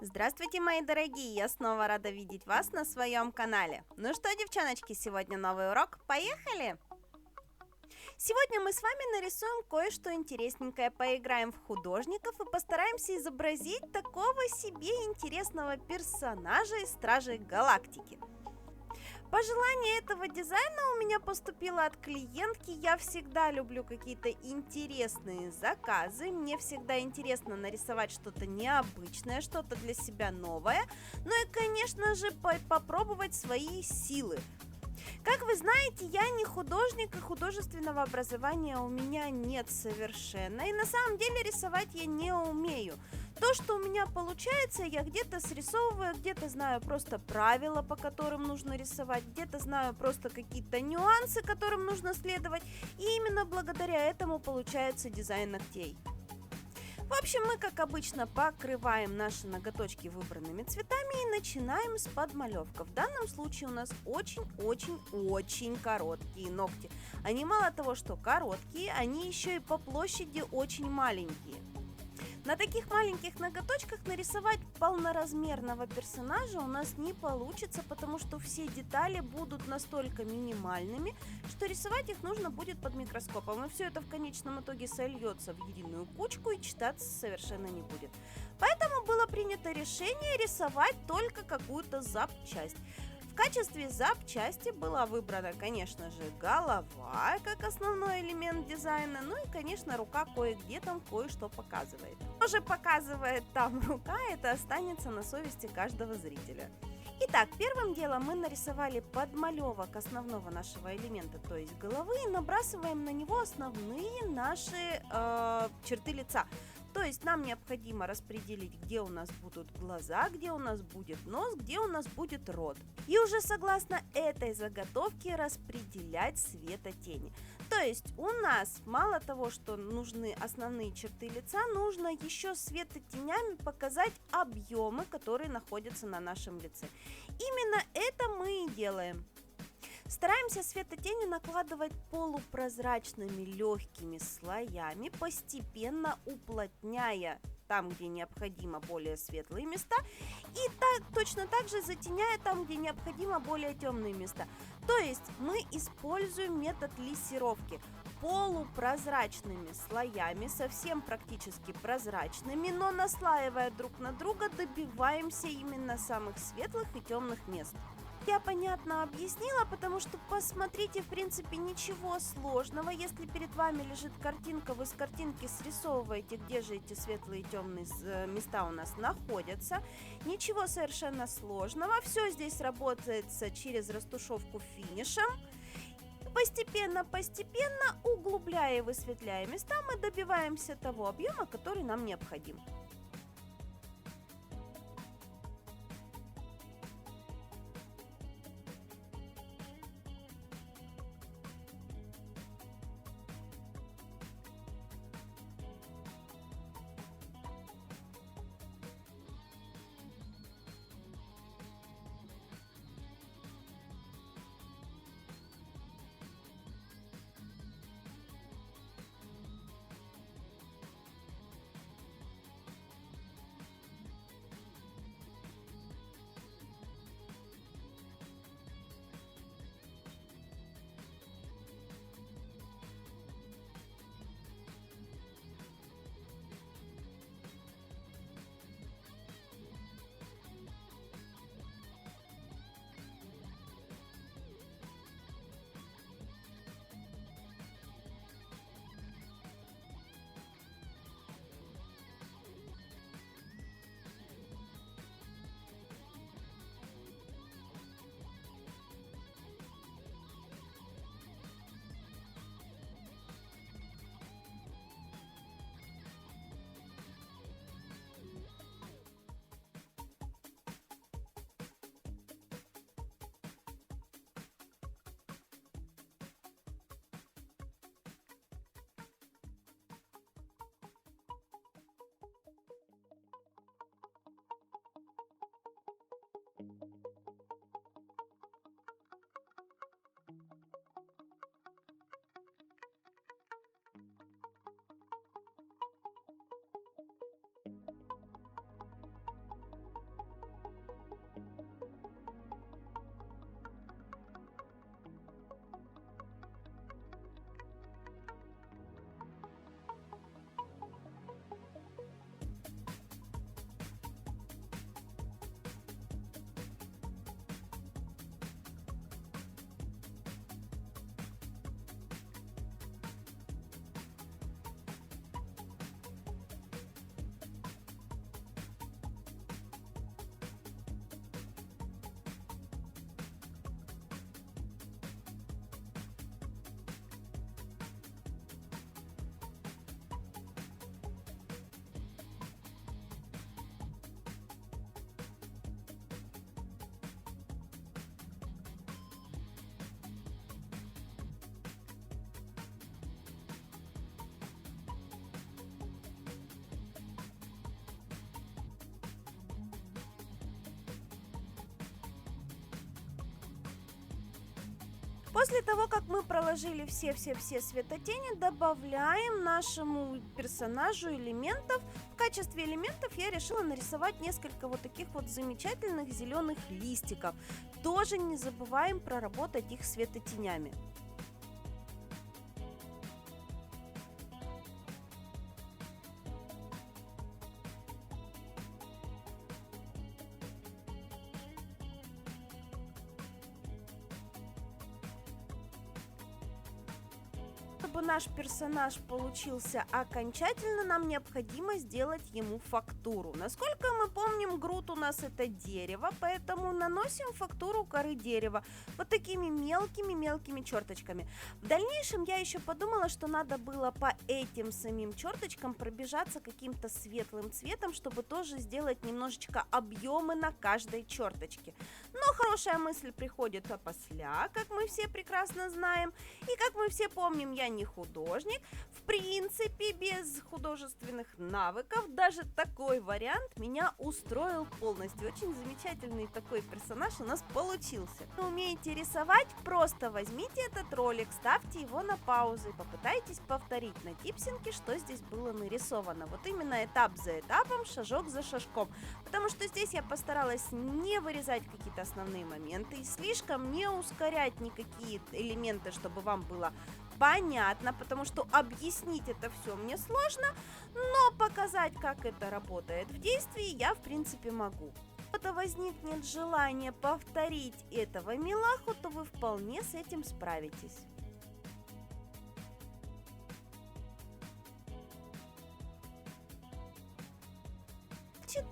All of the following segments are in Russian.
Здравствуйте, мои дорогие! Я снова рада видеть вас на своем канале. Ну что, девчоночки, сегодня новый урок. Поехали! Сегодня мы с вами нарисуем кое-что интересненькое, поиграем в художников и постараемся изобразить такого себе интересного персонажа из Стражей Галактики. Пожелание этого дизайна у меня поступило от клиентки. Я всегда люблю какие-то интересные заказы. Мне всегда интересно нарисовать что-то необычное, что-то для себя новое. Ну и, конечно же, попробовать свои силы. Как вы знаете, я не художник, и художественного образования у меня нет совершенно. И на самом деле рисовать я не умею. То, что у меня получается, я где-то срисовываю, где-то знаю просто правила, по которым нужно рисовать, где-то знаю просто какие-то нюансы, которым нужно следовать. И именно благодаря этому получается дизайн ногтей. В общем, мы, как обычно, покрываем наши ноготочки выбранными цветами и начинаем с подмалевка. В данном случае у нас очень-очень-очень короткие ногти. Они мало того, что короткие, они еще и по площади очень маленькие. На таких маленьких ноготочках нарисовать полноразмерного персонажа у нас не получится, потому что все детали будут настолько минимальными, что рисовать их нужно будет под микроскопом, и все это в конечном итоге сольется в единую кучку и читаться совершенно не будет. Поэтому было принято решение рисовать только какую-то запчасть. В качестве запчасти была выбрана, конечно же, голова, как основной элемент дизайна, ну и, конечно, рука кое-где там кое-что показывает. Что же показывает там рука, это останется на совести каждого зрителя. Итак, первым делом мы нарисовали подмалевок основного нашего элемента, то есть головы, и набрасываем на него основные наши черты лица. То есть нам необходимо распределить, где у нас будут глаза, где у нас будет нос, где у нас будет рот. И уже согласно этой заготовке распределять светотени. То есть у нас мало того, что нужны основные черты лица, нужно еще светотенями показать объемы, которые находятся на нашем лице. Именно это мы и делаем. Стараемся светотени накладывать полупрозрачными легкими слоями, постепенно уплотняя там, где необходимо, более светлые места, и точно так же затеняя там, где необходимо, более темные места. То есть мы используем метод лессировки. Полупрозрачными слоями, совсем практически прозрачными, но наслаивая друг на друга, добиваемся именно самых светлых и темных мест. Я понятно объяснила, потому что посмотрите, в принципе, ничего сложного. Если перед вами лежит картинка, вы с картинки срисовываете, где же эти светлые и темные места у нас находятся. Ничего совершенно сложного. Все здесь работает через растушевку финишем. Постепенно, углубляя и высветляя места, мы добиваемся того объема, который нам необходим. После того, как мы проложили все-все-все светотени, добавляем нашему персонажу элементов. В качестве элементов я решила нарисовать несколько вот таких вот замечательных зеленых листиков. Тоже не забываем проработать их светотенями. Чтобы наш персонаж получился окончательно, нам необходимо сделать ему фактуру. Насколько мы помним, Грут у нас это дерево, поэтому наносим фактуру коры дерева вот такими мелкими-мелкими черточками. В дальнейшем я еще подумала, что надо было по этим самим черточкам пробежаться каким-то светлым цветом, чтобы тоже сделать немножечко объемы на каждой черточке. Но хорошая мысль приходит опосля, как мы все прекрасно знаем. И как мы все помним, я не художник. В принципе, без художественных навыков даже такой вариант меня устроил полностью. Очень замечательный такой персонаж у нас получился. Вы умеете рисовать? Просто возьмите этот ролик, ставьте его на паузу и попытайтесь повторить на типсинке, что здесь было нарисовано. Вот именно этап за этапом, шажок за шажком. Потому что здесь я постаралась не вырезать какие-то основные моменты и слишком не ускорять никакие элементы, чтобы вам было понятно, потому что объяснить это все мне сложно, но показать, как это работает в действии, я в принципе могу. Если возникнет желание повторить этого милаху, то вы вполне с этим справитесь.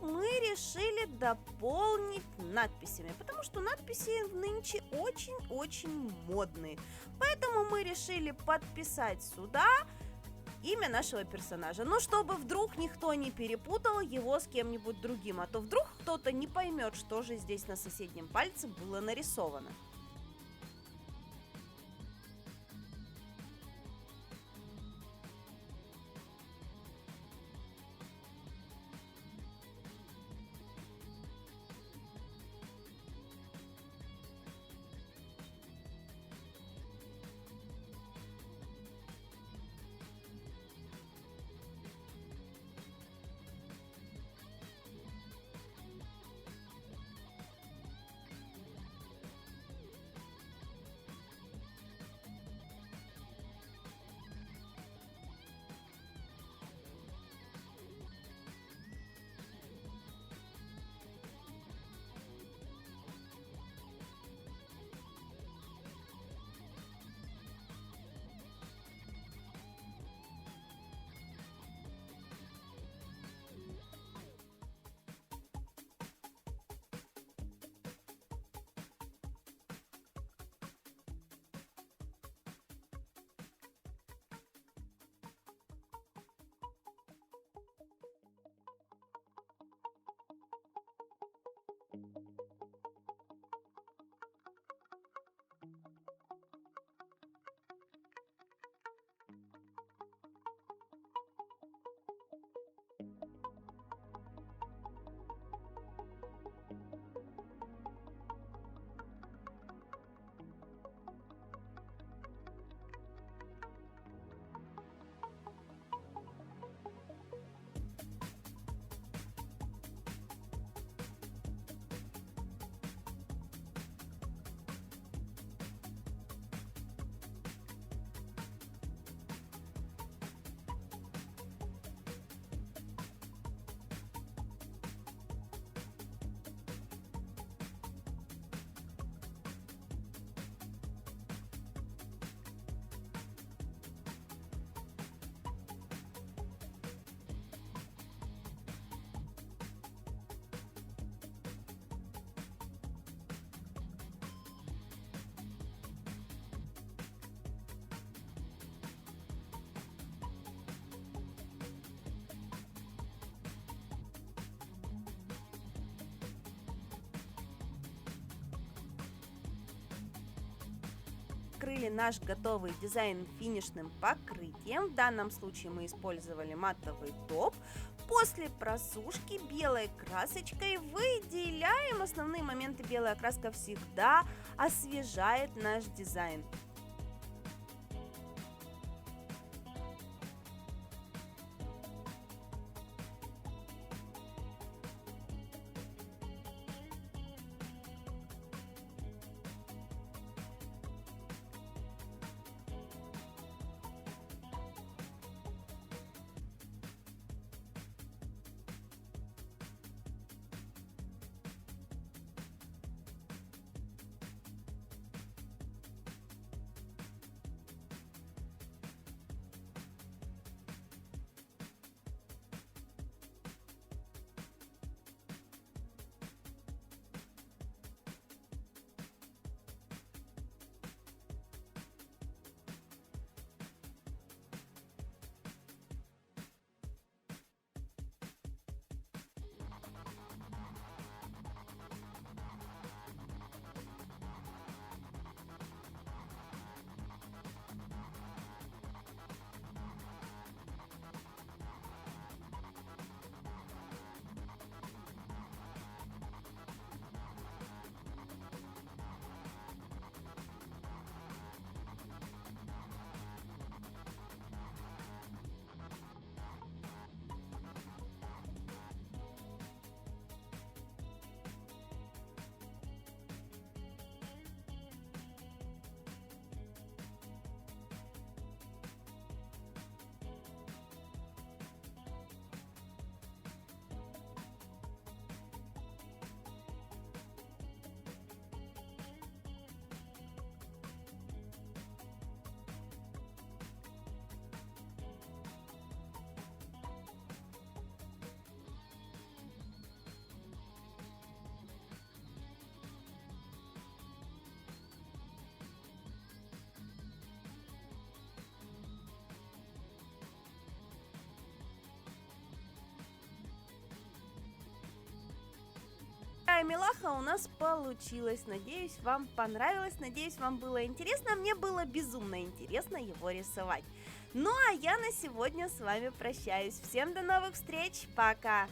Мы решили дополнить надписями, потому что надписи нынче очень-очень модные. Поэтому мы решили подписать сюда имя нашего персонажа. Но чтобы вдруг никто не перепутал его с кем-нибудь другим, а то вдруг кто-то не поймет, что же здесь на соседнем пальце было нарисовано. Покрыли наш готовый дизайн финишным покрытием. В данном случае мы использовали матовый топ. После просушки белой красочкой выделяем основные моменты. Белая краска всегда освежает наш дизайн. Милаха у нас получилось. Надеюсь, вам понравилось, надеюсь, вам было интересно. Мне было безумно интересно его рисовать. Ну а я на сегодня с вами прощаюсь. Всем до новых встреч, пока!